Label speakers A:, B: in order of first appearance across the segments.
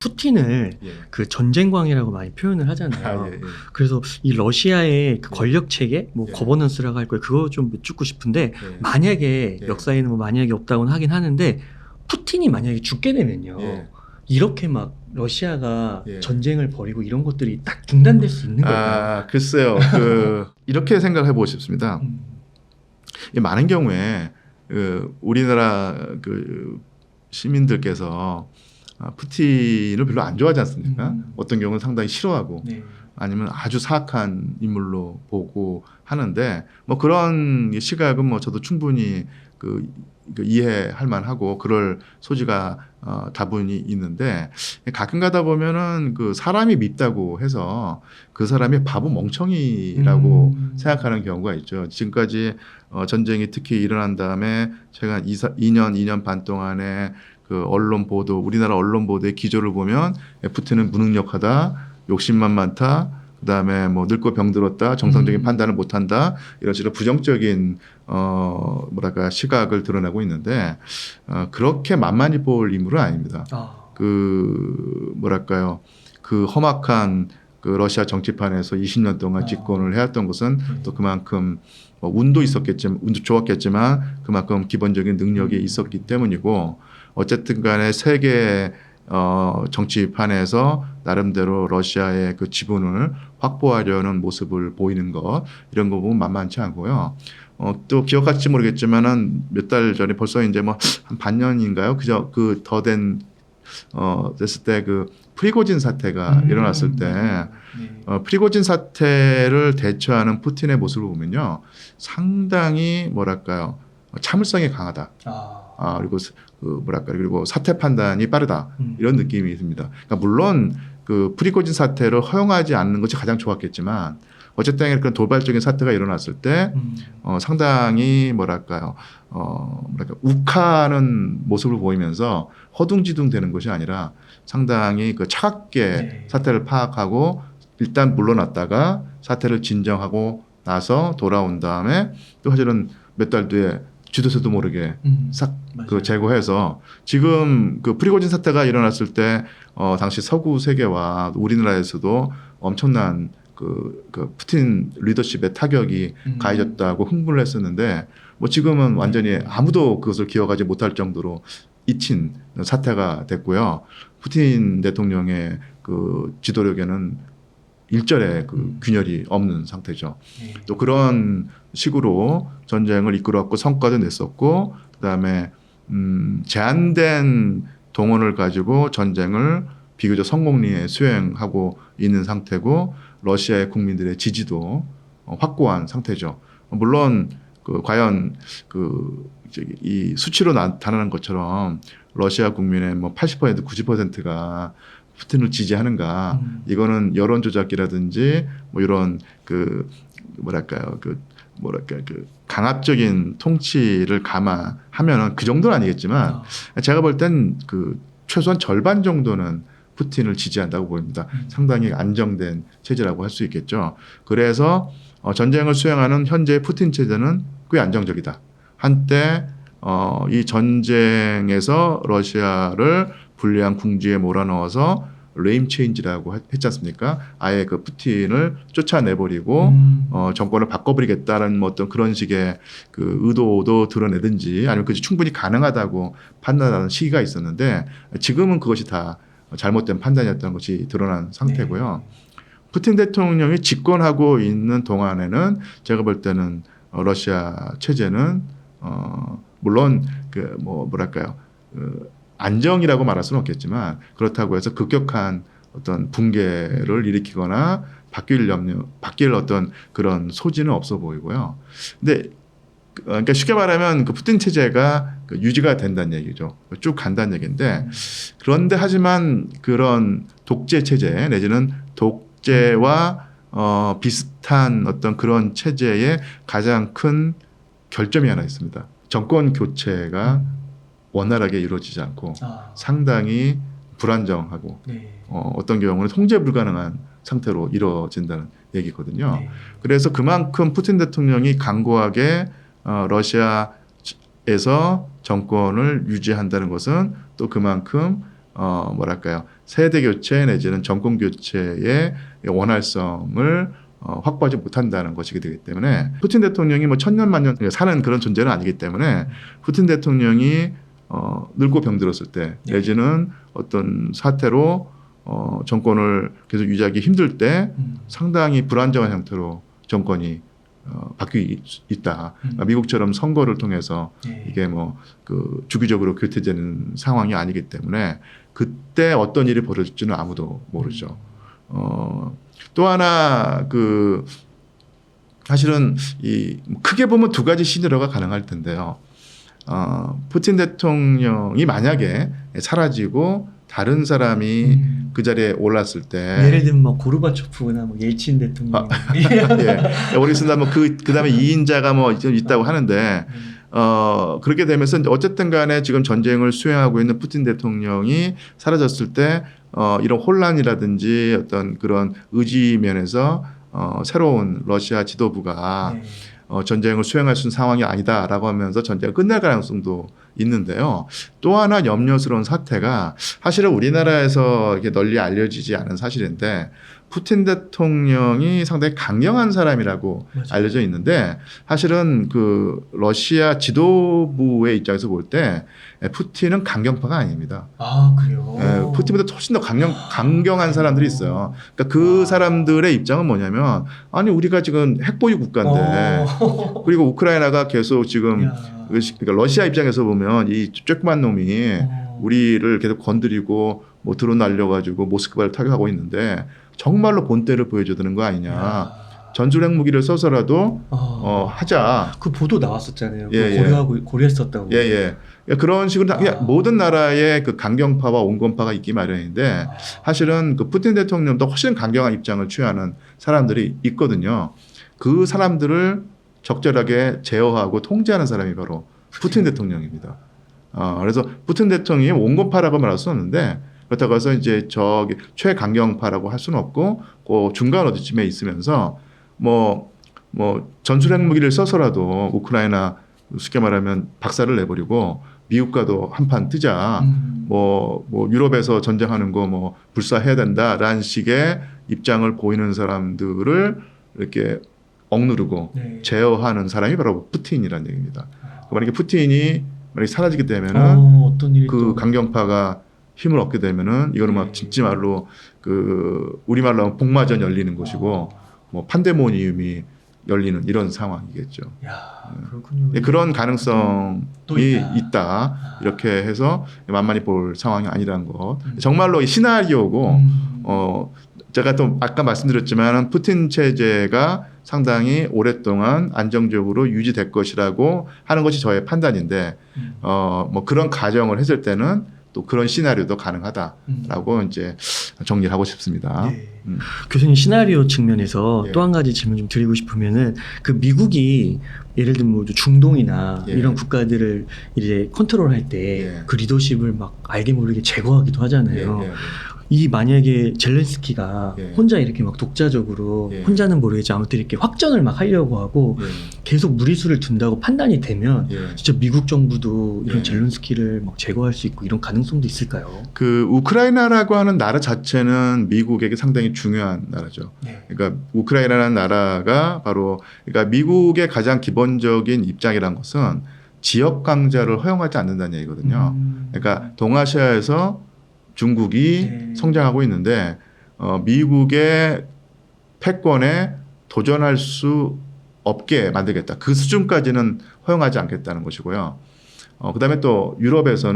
A: 푸틴을
B: 예.
A: 그 전쟁광이라고 많이 표현을 하잖아요.
B: 아, 예, 예.
A: 그래서 이 러시아의 그
B: 예.
A: 권력 체계, 뭐
B: 예.
A: 거버넌스라고 할 거예요. 그거 좀 여쭙고 싶은데
B: 예.
A: 만약에
B: 예.
A: 역사에는 뭐 만약에 없다고는 하긴 하는데 푸틴이 만약에 죽게 되면요.
B: 예.
A: 이렇게 막 러시아가
B: 예.
A: 전쟁을 벌이고 이런 것들이 딱 중단될 수 있는 걸까요?
B: 아, 글쎄요. 이렇게 생각해 보고 싶습니다. 이 많은 경우에 우리나라 시민들께서 푸틴을 별로 안 좋아하지 않습니까? 어떤 경우는 상당히 싫어하고
A: 네.
B: 아니면 아주 사악한 인물로 보고 하는데 뭐 그런 시각은 뭐 저도 충분히 이해할 만하고 그럴 소지가 다분히 있는데 가끔 가다 보면은 사람이 밉다고 해서 그 사람이 바보 멍청이라고 생각하는 경우가 있죠. 지금까지 전쟁이 특히 일어난 다음에 최근 2년 반 동안에 언론 보도, 우리나라 언론 보도의 기조를 보면 푸틴은 무능력하다, 욕심만 많다, 그다음에 뭐 늙고 병들었다, 정상적인 판단을 못한다, 이런 식으로 부정적인 시각을 드러내고 있는데 그렇게 만만히 볼 인물은 아닙니다. 그 험악한 러시아 정치판에서 20년 동안 집권을 해왔던 것은 또 그만큼 운도 있었겠지만, 운도 좋았겠지만 그만큼 기본적인 능력이 있었기 때문이고, 어쨌든 간에 세계 정치판에서 나름대로 러시아의 그 지분을 확보하려는 모습을 보이는 것, 이런 거 보면 만만치 않고요. 또 기억할지 모르겠지만은 몇 달 전에 벌써 이제 뭐 한 반년인가요? 됐을 때 프리고진 사태가 일어났을 때 프리고진 사태를 대처하는 푸틴의 모습을 보면요, 상당히 참을성이 강하다. 그리고 사태 판단이 빠르다, 이런 느낌이 듭니다. 그러니까 물론 프리고진 사태를 허용하지 않는 것이 가장 좋았겠지만 어쨌든 그런 돌발적인 사태가 일어났을 때 상당히 욱하는 모습을 보이면서 허둥지둥 되는 것이 아니라 상당히 차갑게 사태를 파악하고 일단 물러났다가 사태를 진정하고 나서 돌아온 다음에 또 사실은 몇 달 뒤에 쥐도새도 모르게 싹 제거해서 지금 프리고진 사태가 일어났을 때 당시 서구 세계와 우리나라에서도 엄청난 푸틴 리더십의 타격이 가해졌다고 흥분을 했었는데 뭐 지금은 완전히 아무도 그것을 기억하지 못할 정도로 잊힌 사태가 됐고요. 푸틴 대통령의 지도력에는 일절의 균열이 없는 상태죠. 또 그런 식으로 전쟁을 이끌어왔고 성과도 냈었고, 그다음에 제한된 동원을 가지고 전쟁을 비교적 성공리에 수행하고 있는 상태고, 러시아의 국민들의 지지도 확고한 상태죠. 물론 과연 이 수치로 나타나는 것처럼 러시아 국민의 뭐 80% 90%가 푸틴을 지지하는가? 이거는 여론 조작이라든지 뭐 이런 강압적인 통치를 감안하면은 그 정도는 아니겠지만 제가 볼 땐 최소한 절반 정도는 푸틴을 지지한다고 보입니다. 상당히 안정된 체제라고 할 수 있겠죠. 그래서 전쟁을 수행하는 현재의 푸틴 체제는 꽤 안정적이다. 한때 이 전쟁에서 러시아를 불리한 궁지에 몰아넣어서 레임 체인지라고 했지 않습니까? 아예 푸틴을 쫓아내버리고 정권을 바꿔버리겠다는 뭐 어떤 그런 식의 의도도 드러내든지 아니면 그것이 충분히 가능하다고 판단하는 시기가 있었는데, 지금은 그것이 다 잘못된 판단이었던 것이 드러난 상태고요. 푸틴 대통령이 집권하고 있는 동안에는 제가 볼 때는 러시아 체제는 물론 안정이라고 말할 수는 없겠지만 그렇다고 해서 급격한 어떤 붕괴를 일으키거나 바뀔 어떤 그런 소지는 없어 보이고요. 근데 그러니까 쉽게 말하면 푸틴 체제가 유지가 된다는 얘기죠. 쭉 간다는 얘기인데, 그런데 하지만 그런 독재 체제 내지는 독재와 비슷한 어떤 그런 체제의 가장 큰 결점이 하나 있습니다. 정권 교체가 원활하게 이루어지지 않고 상당히 불안정하고 어떤 경우는 통제 불가능한 상태로 이루어진다는 얘기거든요. 그래서 그만큼 푸틴 대통령이 강고하게 러시아에서 정권을 유지한다는 것은 또 그만큼 뭐랄까요, 세대 교체 내지는 정권 교체의 원활성을 확보하지 못한다는 것이기 되기 때문에 푸틴 대통령이 뭐 천년 만년 사는 그런 존재는 아니기 때문에 푸틴 대통령이 늙고 병들었을 때 내지는 어떤 사태로 정권을 계속 유지하기 힘들 때 상당히 불안정한 형태로 정권이 바뀌고 있다. 미국처럼 선거를 통해서 이게 뭐 그 주기적으로 교체되는 상황이 아니기 때문에 그때 어떤 일이 벌어질지는 아무도 모르죠. 또 하나 그 사실은 이 크게 보면 두 가지 시나리오가 가능할 텐데요. 푸틴 대통령이 만약에 사라지고 다른 사람이 그 자리에 올랐을 때
A: 예를 들면 뭐 고르바초프나 뭐 옐친 대통령
B: 예, 모르겠습니다. 뭐 그다음에 2인자가 뭐 있다고 하는데 그렇게 되면서 어쨌든 간에 지금 전쟁을 수행하고 있는 푸틴 대통령이 사라졌을 때 이런 혼란이라든지 어떤 그런 의지 면에서 새로운 러시아 지도부가 전쟁을 수행할 수 있는 상황이 아니다라고 하면서 전쟁이 끝날 가능성도 있는데요. 또 하나 염려스러운 사태가 사실은 우리나라에서 이렇게 널리 알려지지 않은 사실인데 푸틴 대통령이 상당히 강경한 사람이라고
A: 맞아요.
B: 알려져 있는데 사실은 그 러시아 지도부의 입장에서 볼 때 푸틴은 강경파가 아닙니다.
A: 아 그래요?
B: 푸틴보다 훨씬 더 강경한 사람들이 있어요. 그러니까 그 사람들의 입장은 뭐냐면 아니 우리가 지금 핵보유 국가인데 그리고 우크라이나가 계속 지금 그러니까 러시아 입장에서 보면 이 쬐끄만 놈이 우리를 계속 건드리고 뭐 드론 날려가지고 모스크바를 타격하고 있는데 정말로 본때를 보여줘야 되는 거 아니냐. 전술 핵무기를 써서라도 하자.
A: 그 보도 나왔었잖아요.
B: 예,
A: 고려했었다고.
B: 예. 그런 식으로 그냥 모든 나라의 그 강경파와 온건파가 있기 마련인데 사실은 그 푸틴 대통령도 훨씬 강경한 입장을 취하는 사람들이 있거든요. 그 사람들을 적절하게 제어하고 통제하는 사람이 바로 푸틴 대통령입니다. 그래서 푸틴 대통령이 온건파라고 말할 수는 없는데 그렇다고 해서 이제 저기 최강경파라고 할 수는 없고 그 중간 어디쯤에 있으면서 뭐 전술 핵무기를 써서라도 우크라이나 쉽게 말하면 박살을 내버리고 미국과도 한판 뜨자. 뭐 유럽에서 전쟁하는 거 뭐 불사해야 된다라는 식의 입장을 보이는 사람들을 이렇게 억누르고 제어하는 사람이 바로 푸틴이라는 얘기입니다. 만약에 푸틴이 만약에 사라지게 되면은
A: 어떤 일이
B: 그 강경파가 힘을 얻게 되면은 이거는 막 진짜 말로 그 우리말로 하면 복마전 열리는 곳이고 뭐 판데모니움이 열리는 이런 상황이겠죠.
A: 그렇군요.
B: 그런 가능성이
A: 또
B: 있다. 이렇게 해서 만만히 볼 상황이 아니라는 것. 정말로 이 시나리오고 제가 또 아까 말씀드렸지만 푸틴 체제가 상당히 오랫동안 안정적으로 유지될 것이라고 하는 것이 저의 판단인데 뭐 그런 가정을 했을 때는 또 그런 시나리오도 가능하다라고 이제 정리를 하고 싶습니다.
A: 교수님 시나리오 측면에서
B: 예.
A: 또 한 가지 질문 좀 드리고 싶으면은 그 미국이 예를 들면 뭐 중동이나
B: 예.
A: 이런 국가들을 이제 컨트롤할 때 그 리더십을 막 알게 모르게 제거하기도 하잖아요. 이 만약에 젤렌스키가 혼자 이렇게 막 독자적으로 혼자는 모르겠지 아무튼 이렇게 확전을 막 하려고 하고 계속 무리수를 둔다고 판단이 되면 진짜 미국 정부도 이런 젤렌스키를 막 제거할 수 있고 이런 가능성도 있을까요?
B: 그 우크라이나라고 하는 나라 자체는 미국에게 상당히 중요한 나라죠. 그러니까 우크라이나라는 나라가 바로 그러니까 미국의 가장 기본적인 입장이란 것은 지역 강자를 허용하지 않는다는 얘기거든요. 그러니까 동아시아에서 중국이 성장하고 있는데 미국의 패권에 도전할 수 없게 만들겠다. 그 수준까지는 허용하지 않겠다는 것이고요. 그다음에 또 유럽에서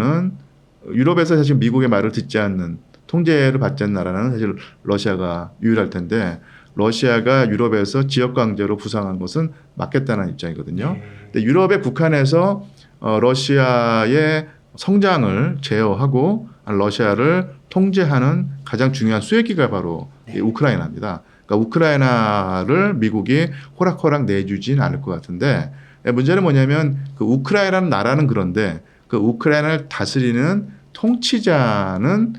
B: 사실 미국의 말을 듣지 않는 통제를 받지 않는 나라는 사실 러시아가 유일할 텐데 러시아가 유럽에서 지역 강제로 부상한 것은 막겠다는 입장이거든요. 근데 유럽의 북한에서 러시아의 성장을 제어하고 러시아를 통제하는 가장 중요한 쐐기가 바로 이 우크라이나입니다. 그러니까 우크라이나를 미국이 호락호락 내주진 않을 것 같은데 문제는 뭐냐면 그 우크라이나라는 나라는 그런데 그 우크라이나를 다스리는 통치자는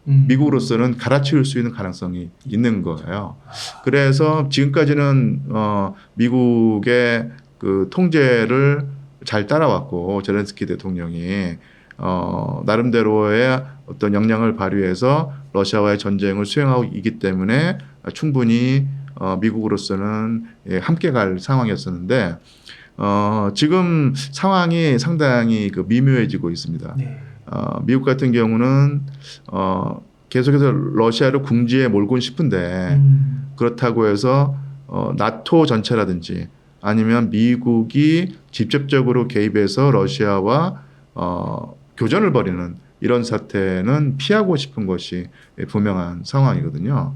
B: 미국으로서는 갈아치울 수 있는 가능성이 있는 거예요. 그래서 지금까지는 미국의 그 통제를 잘 따라왔고 젤렌스키 대통령이 나름대로의 어떤 역량을 발휘해서 러시아와의 전쟁을 수행하고 있기 때문에 충분히 미국으로서는 함께 갈 상황이었었는데 지금 상황이 상당히 그 미묘해지고 있습니다.
A: 네.
B: 미국 같은 경우는 계속해서 러시아를 궁지에 몰고 싶은데 그렇다고 해서 나토 전체라든지 아니면 미국이 직접적으로 개입해서 러시아와 교전을 벌이는 이런 사태는 피하고 싶은 것이 분명한 상황이거든요.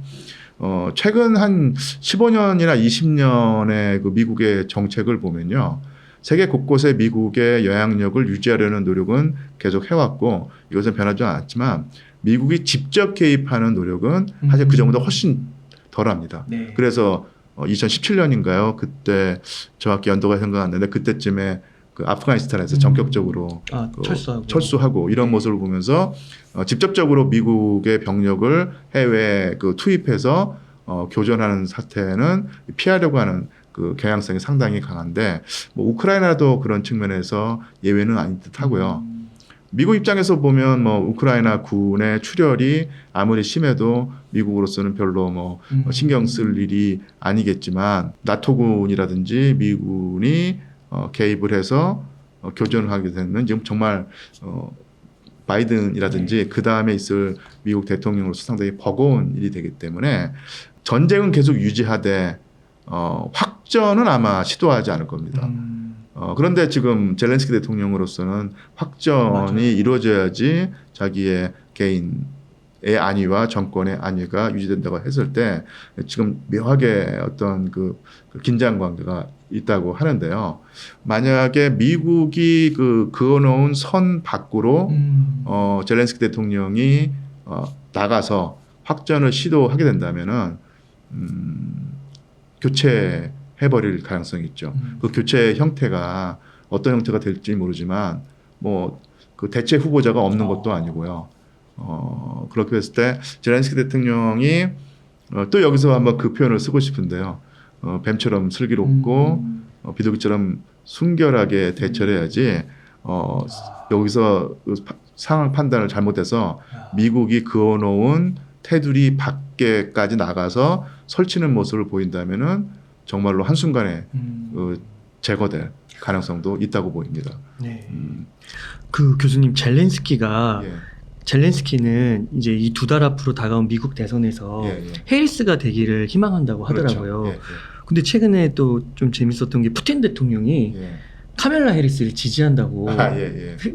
B: 최근 한 15년이나 20년의 그 미국의 정책을 보면요. 세계 곳곳에 미국의 영향력을 유지하려는 노력은 계속 해왔고 이것은 변하지 않았지만 미국이 직접 개입하는 노력은 사실 그 전보다 훨씬 덜합니다.
A: 네.
B: 그래서 2017년인가요? 그때 정확히 연도가 생각 안 나는데 그때쯤에 그 아프가니스탄에서 전격적으로 철수하고 이런 모습을 보면서 직접적으로 미국의 병력을 해외에 그 투입해서 교전하는 사태는 피하려고 하는 그 경향성이 상당히 강한데 뭐 우크라이나도 그런 측면에서 예외는 아닌 듯하고요. 미국 입장에서 보면 뭐 우크라이나 군의 출혈이 아무리 심해도 미국으로서는 별로 뭐 신경 쓸 일이 아니겠지만 나토군이라든지 미군이 개입을 해서 교전을 하게 되면 지금 정말 바이든이라든지 그 다음에 있을 미국 대통령으로서 상당히 버거운 일이 되기 때문에 전쟁은 계속 유지하되 확전은 아마 시도하지 않을 겁니다. 그런데 지금 젤렌스키 대통령으로서는 확전이
A: 맞아요.
B: 이루어져야지 자기의 개인의 안위와 정권의 안위가 유지된다고 했을 때 지금 묘하게 어떤 그 긴장 관계가 있다고 하는데요. 만약에 미국이 그어놓은 선 밖으로 젤렌스키 대통령이 나가서 확전을 시도하게 된다면은 교체해버릴 가능성이 있죠. 그 교체 형태가 어떤 형태가 될지 모르지만 뭐 그 대체 후보자가 없는 것도 아니고요. 그렇게 했을 때 젤렌스키 대통령이 또 여기서 한번 그 표현을 쓰고 싶은데요. 뱀처럼 슬기롭고 비둘기처럼 순결하게 대처를 해야지 여기서 상황 판단을 잘못해서 미국이 그어놓은 테두리 밖에까지 나가서 설치는 모습을 보인다면은 정말로 한순간에 제거될 가능성도 있다고 보입니다.
A: 네. 그 교수님 젤렌스키가 젤렌스키는 이제 이 2달 앞으로 다가온 미국 대선에서 해리스가 되기를 희망한다고 하더라고요.
B: 그렇죠.
A: 근데 최근에 또 좀 재밌었던 게 푸틴 대통령이 카멜라 해리스를 지지한다고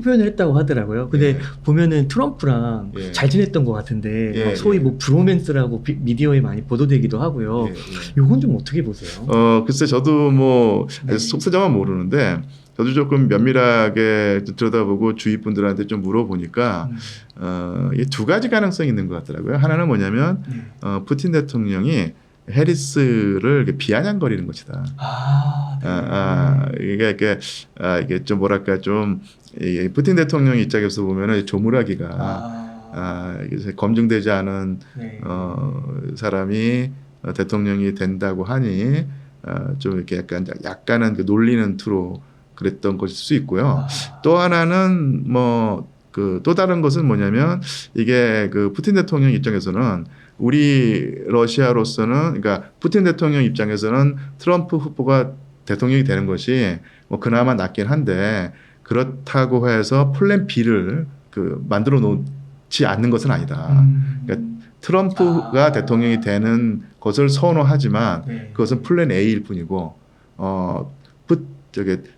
A: 표현을 했다고 하더라고요. 근데 보면은 트럼프랑 잘 지냈던 것 같은데 소위 뭐 브로맨스라고 미디어에 많이 보도되기도 하고요. 요건 좀 어떻게 보세요?
B: 글쎄 저도 뭐 속사정은 모르는데 저도 조금 면밀하게 들여다보고 주위 분들한테 좀 물어보니까 이 두 가지 가능성이 있는 것 같더라고요. 하나는 뭐냐면 푸틴 대통령이 해리스를 비아냥거리는 것이다. 이게 좀 뭐랄까 좀 푸틴 대통령 입장에서 보면은 조물하기가 검증되지 않은 사람이 대통령이 된다고 하니 좀 이렇게 약간은 그 놀리는 투로 그랬던 것일 수 있고요. 또 하나는 또 다른 것은 뭐냐면 이게 그 푸틴 대통령 입장에서는 우리 러시아로서는 그러니까 푸틴 대통령 입장에서는 트럼프 후보가 대통령이 되는 것이 뭐 그나마 낫긴 한데 그렇다고 해서 플랜 B를 만들어 놓지 않는 것은 아니다. 그러니까 트럼프가 대통령이 되는 것을 선호하지만 그것은 플랜 A일 뿐이고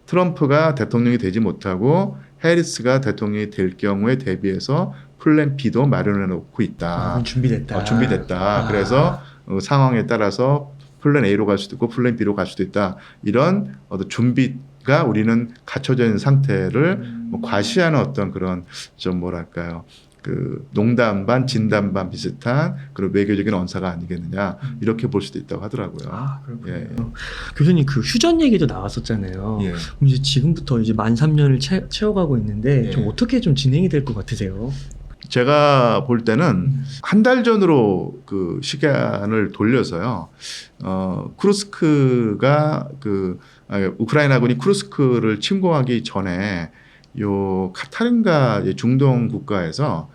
B: 트럼프가 대통령이 되지 못하고 해리스가 대통령이 될 경우에 대비해서 플랜 B도 마련해 놓고 있다. 준비됐다. 그래서 상황에 따라서 플랜 A로 갈 수도 있고 플랜 B로 갈 수도 있다. 이런 준비가 우리는 갖춰져 있는 상태를 과시하는 어떤 그런 좀 뭐랄까요. 농담 반 진담 반 비슷한 그런 외교적인 언사가 아니겠느냐 이렇게 볼 수도 있다고 하더라고요.
A: 그렇군요. 교수님 그 휴전 얘기도 나왔었잖아요. 그럼 이제 지금부터 이제 만 3년을 채워가고 있는데 좀 어떻게 좀 진행이 될 것 같으세요?
B: 제가 볼 때는 한 달 전으로 그 시간을 돌려서요. 쿠르스크가 우크라이나군이 쿠르스크를 침공하기 전에 요 카타르인가 중동 국가에서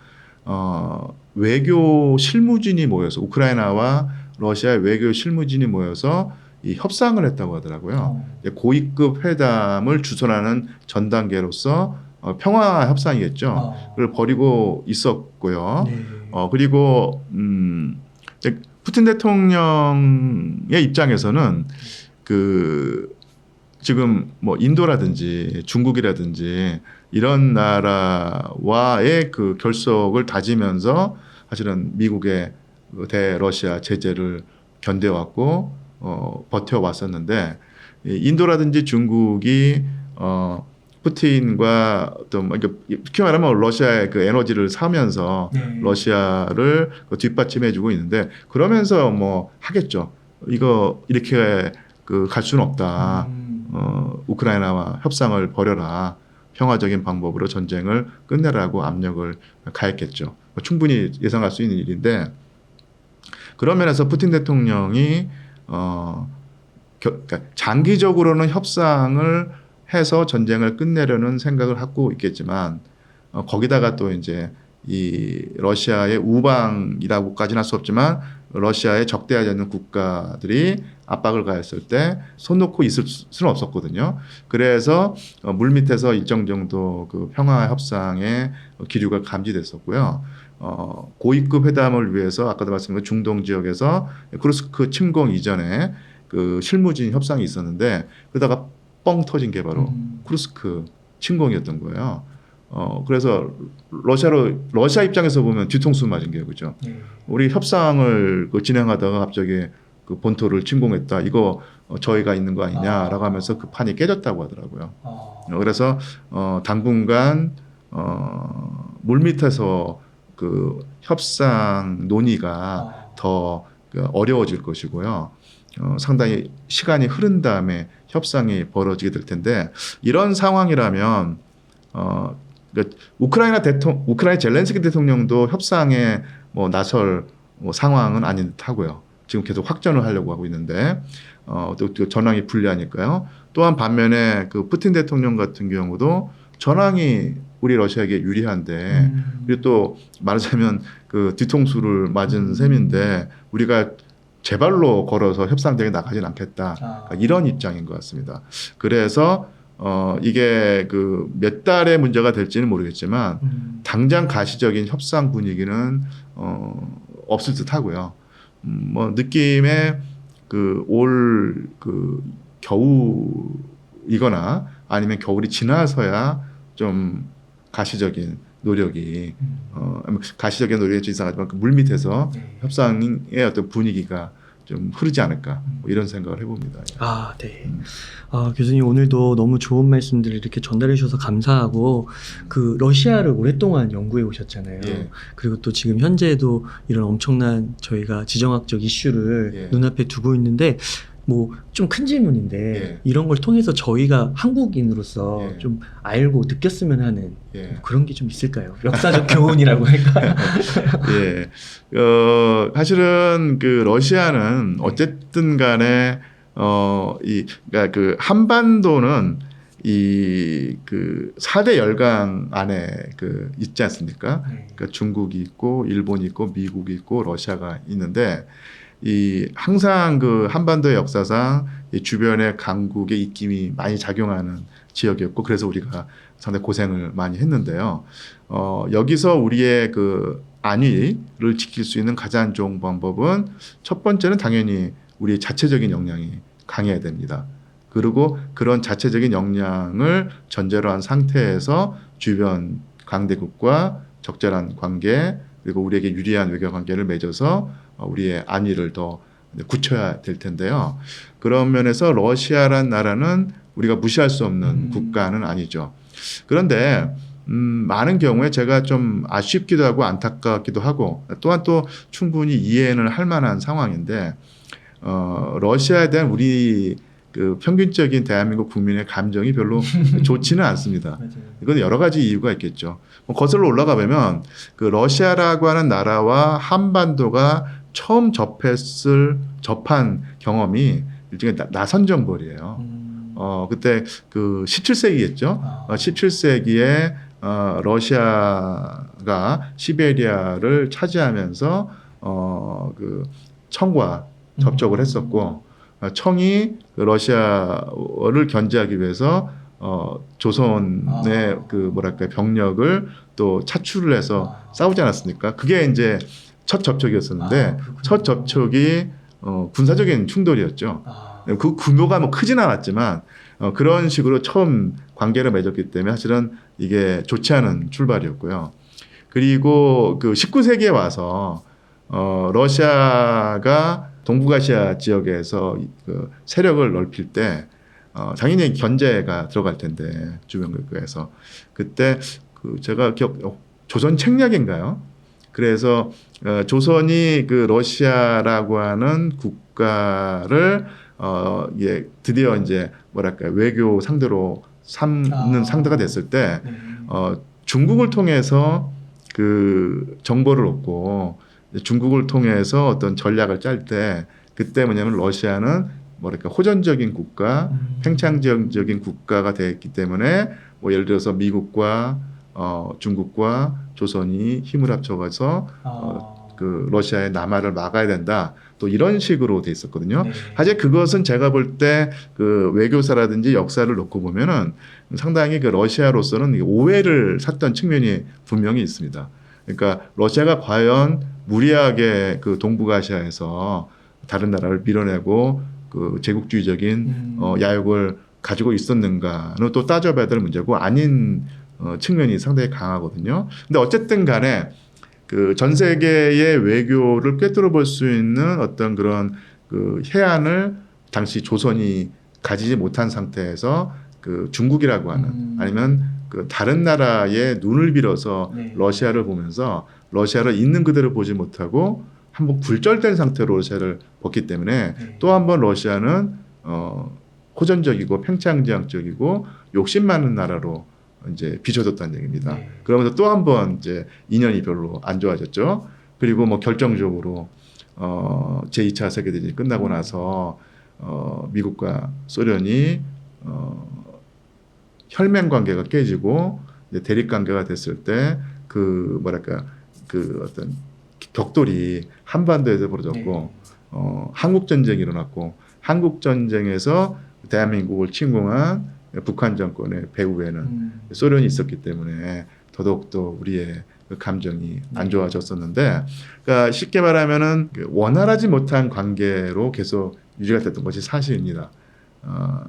B: 외교 실무진이 모여서 우크라이나와 러시아의 외교 실무진이 모여서 이 협상을 했다고 하더라고요. 고위급 회담을 주선하는 전 단계로서 평화 협상이겠죠. 그걸 벌이고 있었고요.
A: 네.
B: 그리고 이제 푸틴 대통령의 입장에서는 그 지금 뭐 인도라든지 중국이라든지 이런 나라와의 그 결속을 다지면서 사실은 미국의 대러시아 제재를 견뎌왔고 버텨왔었는데 인도라든지 중국이 푸틴과 어떤 특히 말하면 러시아의 그 에너지를 사면서
A: 네.
B: 러시아를 뒷받침해주고 있는데 그러면서 뭐 하겠죠. 이거 이렇게 그 갈 수는 없다. 우크라이나와 협상을 벌여라. 평화적인 방법으로 전쟁을 끝내라고 압력을 가했겠죠. 충분히 예상할 수 있는 일인데 그런 면에서 푸틴 대통령이 그러니까 장기적으로는 협상을 해서 전쟁을 끝내려는 생각을 갖고 있겠지만 거기다가 또 이제 이 러시아의 우방이라고까지는 할 수 없지만 러시아에 적대하지 않는 국가들이 압박을 가했을 때 손 놓고 있을 수는 없었거든요. 그래서 물밑에서 일정 정도 그 평화 협상의 기류가 감지됐었고요. 고위급 회담을 위해서 아까도 말씀드린 중동 지역에서 쿠르스크 침공 이전에 그 실무진 협상이 있었는데 그러다가 뻥 터진 게 바로 쿠르스크 침공이었던 거예요. 그래서 러시아 입장에서 보면 뒤통수 맞은 게 그죠. 우리 협상을 진행하다가 갑자기 그 본토를 침공했다. 이거 저희가 있는 거 아니냐라고 하면서 그 판이 깨졌다고 하더라고요. 그래서 당분간 물밑에서 그 협상 논의가 더 어려워질 것이고요. 상당히 시간이 흐른 다음에 협상이 벌어지게 될 텐데 이런 상황이라면 우크라이나 젤렌스키 대통령도 협상에 뭐 나설 상황은 아닌 듯하고요. 지금 계속 확전을 하려고 하고 있는데 또 전황이 불리하니까요. 또한 반면에 그 푸틴 대통령 같은 경우도 전황이 우리 러시아에게 유리한데 그리고 또 말하자면 그 뒤통수를 맞은 셈인데 우리가 제 발로 걸어서 협상장에 나가진 않겠다. 이런 입장인 것 같습니다. 그래서 이게 그 몇 달의 문제가 될지는 모르겠지만 당장 가시적인 협상 분위기는 없을 듯하고요. 뭐 느낌에 그 올 그 겨울이거나 아니면 겨울이 지나서야 좀 가시적인 노력이 가시적인 노력이 좀 이상하지만 그 물밑에서 협상의 어떤 분위기가 좀 흐르지 않을까 뭐 이런 생각을 해봅니다.
A: 네. 교수님 오늘도 너무 좋은 말씀들을 이렇게 전달해 주셔서 감사하고 그 러시아를 오랫동안 연구해 오셨잖아요.
B: 예.
A: 그리고 또 지금 현재도 이런 엄청난 저희가 지정학적 이슈를 눈앞에 두고 있는데 뭐 좀 큰 질문인데 이런 걸 통해서 저희가 한국인으로서 좀 알고 느꼈으면 하는 그런 게 좀 있을까요? 역사적 교훈이라고 할까요?
B: 사실은 그 러시아는 어쨌든 간에 그러니까 그 한반도는 이 그 4대 열강 안에 그 있지 않습니까? 그러니까 중국이 있고 일본이 있고 미국이 있고 러시아가 있는데 이 항상 그 한반도의 역사상 이 주변의 강국의 입김이 많이 작용하는 지역이었고 그래서 우리가 상당히 고생을 많이 했는데요. 여기서 우리의 그 안위를 지킬 수 있는 가장 좋은 방법은 첫 번째는 당연히 우리의 자체적인 역량이 강해야 됩니다. 그리고 그런 자체적인 역량을 전제로 한 상태에서 주변 강대국과 적절한 관계 그리고 우리에게 유리한 외교 관계를 맺어서 우리의 안위를 더 굳혀야 될 텐데요. 그런 면에서 러시아란 나라는 우리가 무시할 수 없는 국가는 아니죠. 그런데 많은 경우에 제가 좀 아쉽기도 하고 안타깝기도 하고 또한 또 충분히 이해는 할 만한 상황인데 러시아에 대한 우리 그 평균적인 대한민국 국민의 감정이 별로 좋지는 않습니다. 이건 여러 가지 이유가 있겠죠. 거슬러 올라가 보면 그 러시아라고 하는 나라와 한반도가 처음 접한 경험이 일종의 나선 정벌이에요. 그때 그 17세기겠죠. 17세기에 러시아가 시베리아를 차지하면서 그 청과 접촉을 했었고 청이 러시아를 견제하기 위해서 조선의 그 뭐랄까 병력을 또 차출을 해서 싸우지 않았습니까? 그게 이제 첫 접촉이었었는데 첫 접촉이 군사적인 충돌이었죠. 그 규모가 뭐 크진 않았지만 그런 식으로 처음 관계를 맺었기 때문에 사실은 이게 좋지 않은 출발이었고요. 그리고 그 19세기에 와서 러시아가 동북아시아 지역에서 그 세력을 넓힐 때 당연히 견제가 들어갈 텐데 주변 국가에서 그때 그 제가 조선 책략인가요? 그래서 조선이 그 러시아라고 하는 국가를 드디어 이제 뭐랄까 외교 상대로 삼는 상대가 됐을 때 중국을 통해서 그 정보를 얻고 중국을 통해서 어떤 전략을 짤 때 그때 뭐냐면 러시아는 뭐랄까 호전적인 국가, 팽창적인 국가가 됐기 때문에 뭐 예를 들어서 미국과 중국과 조선이 힘을 합쳐가서 그 러시아의 남하를 막아야 된다. 또 이런 식으로 돼 있었거든요. 하지만 그것은 제가 볼 때 그 외교사라든지 역사를 놓고 보면은 상당히 그 러시아로서는 오해를 샀던 측면이 분명히 있습니다. 그러니까 러시아가 과연 무리하게 그 동북아시아에서 다른 나라를 밀어내고 그 제국주의적인 야욕을 가지고 있었는가는 또 따져봐야 될 문제고 아닌 측면이 상당히 강하거든요. 근데 어쨌든 간에 그 전 세계의 외교를 꿰뚫어 볼 수 있는 어떤 그런 그 해안을 당시 조선이 가지지 못한 상태에서 그 중국이라고 하는 아니면 그 다른 나라의 눈을 빌어서 러시아를 보면서 러시아를 있는 그대로 보지 못하고 한번 굴절된 상태로 러시아를 봤기 때문에 또 한번 러시아는 호전적이고 팽창지향적이고 욕심 많은 나라로 이제 비춰졌다는 얘기입니다. 그러면서 또 한번 이제 인연이 별로 안 좋아졌죠. 그리고 뭐 결정적으로 제2차 세계대전이 끝나고 나서 미국과 소련이 혈맹 관계가 깨지고 이제 대립 관계가 됐을 때 그 뭐랄까 그 어떤 격돌이 한반도에서 벌어졌고 한국 전쟁이 일어났고 한국 전쟁에서 대한민국을 침공한 북한 정권의 배후에는 소련이 있었기 때문에 더더욱더 우리의 그 감정이 안 좋아졌었는데, 그러니까 쉽게 말하면은 원활하지 못한 관계로 계속 유지가 됐던 것이 사실입니다.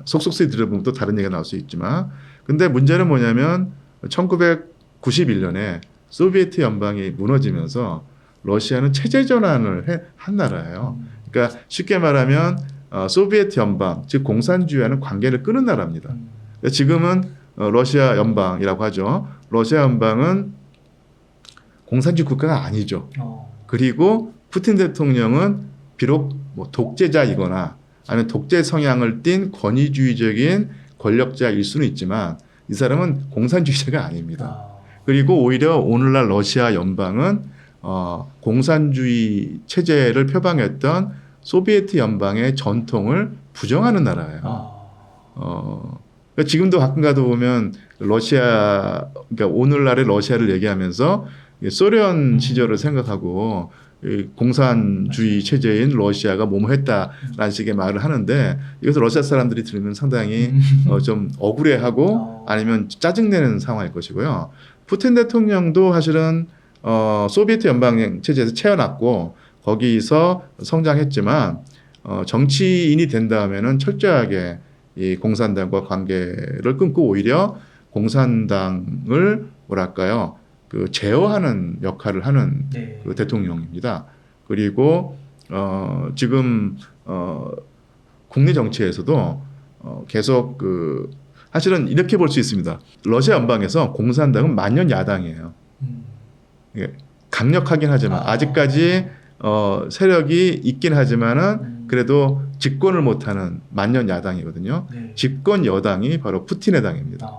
B: 속속들이 들어보면 또 다른 얘기가 나올 수 있지만, 근데 문제는 뭐냐면 1991년에 소비에트 연방이 무너지면서 러시아는 체제 전환을 한 나라예요. 그러니까 쉽게 말하면 소비에트 연방, 즉 공산주의와는 관계를 끊은 나라입니다. 그러니까 지금은 러시아 연방이라고 하죠. 러시아 연방은 공산주의 국가가 아니죠. 그리고 푸틴 대통령은 비록 뭐 독재자이거나 아니면 독재 성향을 띤 권위주의적인 권력자일 수는 있지만 이 사람은 공산주의자가 아닙니다. 그리고 오히려 오늘날 러시아 연방은 공산주의 체제를 표방했던 소비에트 연방의 전통을 부정하는 나라예요. 그러니까 지금도 가끔 가도 보면 러시아, 그러니까 오늘날의 러시아를 얘기하면서 소련 시절을 생각하고 공산주의 체제인 러시아가 뭐뭐했다라는 식의 말을 하는데 이것을 러시아 사람들이 들으면 상당히 좀 억울해하고 아니면 짜증내는 상황일 것이고요. 푸틴 대통령도 사실은 소비에트 연방 체제에서 채어났고 거기서 성장했지만 정치인이 된 다음에는 철저하게 이 공산당과 관계를 끊고 오히려 공산당을 뭐랄까요 그 제어하는 역할을 하는 그 대통령입니다. 그리고 지금 국내 정치에서도 계속 그 사실은 이렇게 볼 수 있습니다. 러시아 연방에서 공산당은 만년 야당이에요. 강력하긴 하지만 아직까지 세력이 있긴 하지만은 그래도 집권을 못하는 만년 야당이거든요. 집권 여당이 바로 푸틴의 당입니다.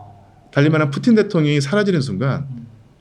B: 달리 말하면 푸틴 대통령이 사라지는 순간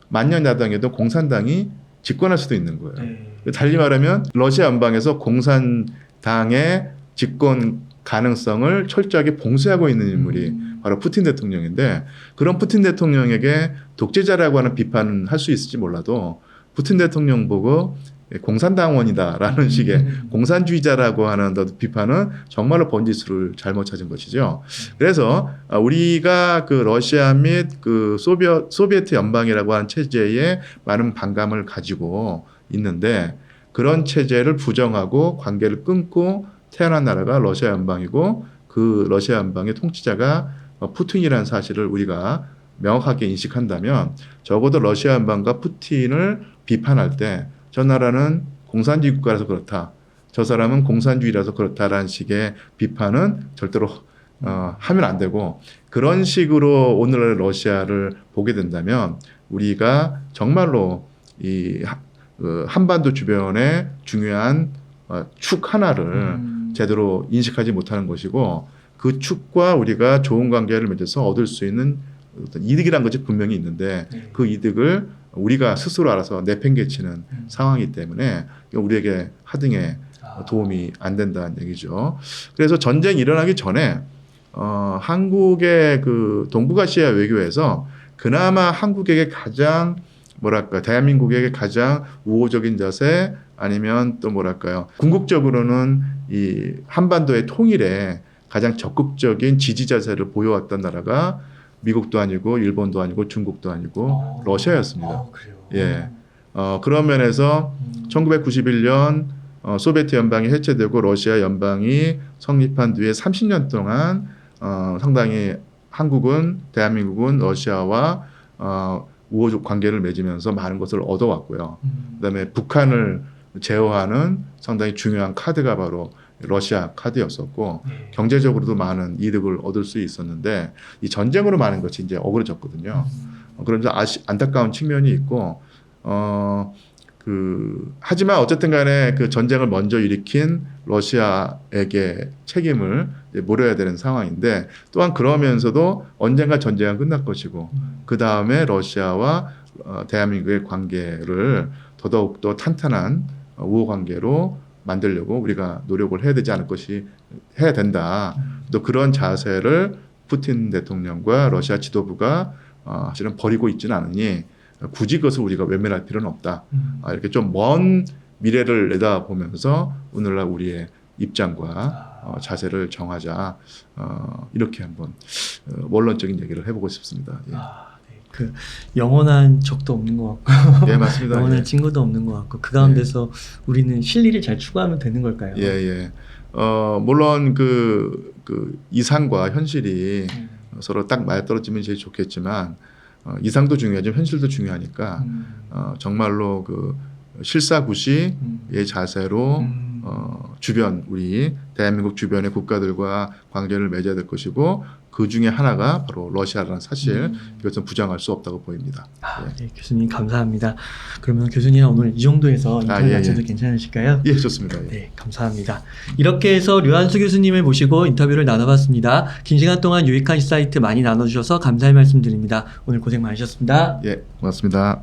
B: 만년 야당에도 공산당이 집권할 수도 있는 거예요. 달리 말하면 러시아 연방에서 공산당의 집권 가능성을 철저하게 봉쇄하고 있는 인물이 바로 푸틴 대통령인데, 그런 푸틴 대통령에게 독재자라고 하는 비판은 할 수 있을지 몰라도 푸틴 대통령 보고 공산당원이다라는 식의 공산주의자라고 하는 비판은 정말로 번지수를 잘못 찾은 것이죠. 그래서 우리가 그 러시아 및 그 소비에트 연방이라고 하는 체제에 많은 반감을 가지고 있는데, 그런 체제를 부정하고 관계를 끊고 태어난 나라가 러시아 연방이고, 그 러시아 연방의 통치자가 푸틴이라는 사실을 우리가 명확하게 인식한다면, 적어도 러시아 연방과 푸틴을 비판할 때 저 나라는 공산주의 국가라서 그렇다, 저 사람은 공산주의라서 그렇다라는 식의 비판은 절대로 하면 안 되고, 그런 식으로 오늘날 러시아를 보게 된다면 우리가 정말로 이 한반도 주변의 중요한 축 하나를 제대로 인식하지 못하는 것이고, 그 축과 우리가 좋은 관계를 맺어서 얻을 수 있는 어떤 이득이란 것이 분명히 있는데, 그 이득을 우리가 스스로 알아서 내팽개치는 상황이기 때문에 우리에게 하등에 도움이 안 된다는 얘기죠. 그래서 전쟁이 일어나기 전에 한국의 그 동북아시아 외교에서 그나마 한국에게 가장 대한민국에게 가장 우호적인 자세, 아니면 또 궁극적으로는 이 한반도의 통일에 가장 적극적인 지지 자세를 보여왔던 나라가 미국도 아니고 일본도 아니고 중국도 아니고 러시아였습니다.
A: 그래요?
B: 예. 그런 면에서 1991년 소비에트 연방이 해체되고 러시아 연방이 성립한 뒤에 30년 동안 상당히 한국은, 대한민국은 러시아와 우호적 관계를 맺으면서 많은 것을 얻어왔고요. 그다음에 북한을 제어하는 상당히 중요한 카드가 바로 러시아 카드였었고, 경제적으로도 많은 이득을 얻을 수 있었는데, 이 전쟁으로 많은 것이 이제 어그러졌거든요. 그러면서 안타까운 측면이 있고, 하지만 어쨌든 간에 그 전쟁을 먼저 일으킨 러시아에게 책임을 물어야 되는 상황인데, 또한 그러면서도 언젠가 전쟁은 끝날 것이고, 그 다음에 러시아와 대한민국의 관계를 더더욱더 탄탄한 우호 관계로 만들려고 우리가 노력을 해야 된다. 또 그런 자세를 푸틴 대통령과 러시아 지도부가 사실은 버리고 있지는 않으니, 굳이 그것을 우리가 외면할 필요는 없다. 이렇게 좀 먼 미래를 내다보면서 오늘날 우리의 입장과 자세를 정하자. 이렇게 한번 원론적인 얘기를 해보고 싶습니다. 예.
A: 그 영원한 적도 없는 것 같고,
B: 예, 맞습니다.
A: 영원한
B: 예.
A: 친구도 없는 것 같고, 그 가운데서 우리는 실리를 잘 추구하면 되는 걸까요?
B: 예, 예. 물론 그 이상과 현실이 서로 딱 맞아떨어지면 제일 좋겠지만, 이상도 중요하지만 현실도 중요하니까 정말로 그 실사구시의 자세로 우리 대한민국 주변의 국가들과 관계를 맺어야 될 것이고, 그 중에 하나가 바로 러시아라는 사실, 이것은 부정할 수 없다고 보입니다. 예.
A: 네, 교수님 감사합니다. 그러면 교수님 오늘 이 정도에서 인터뷰 마쳐도 괜찮으실까요?
B: 예, 좋습니다. 예.
A: 네, 감사합니다. 이렇게 해서 류한수 교수님을 모시고 인터뷰를 나눠봤습니다. 긴 시간 동안 유익한 인사이트 많이 나눠주셔서 감사의 말씀드립니다. 오늘 고생 많으셨습니다.
B: 예, 고맙습니다.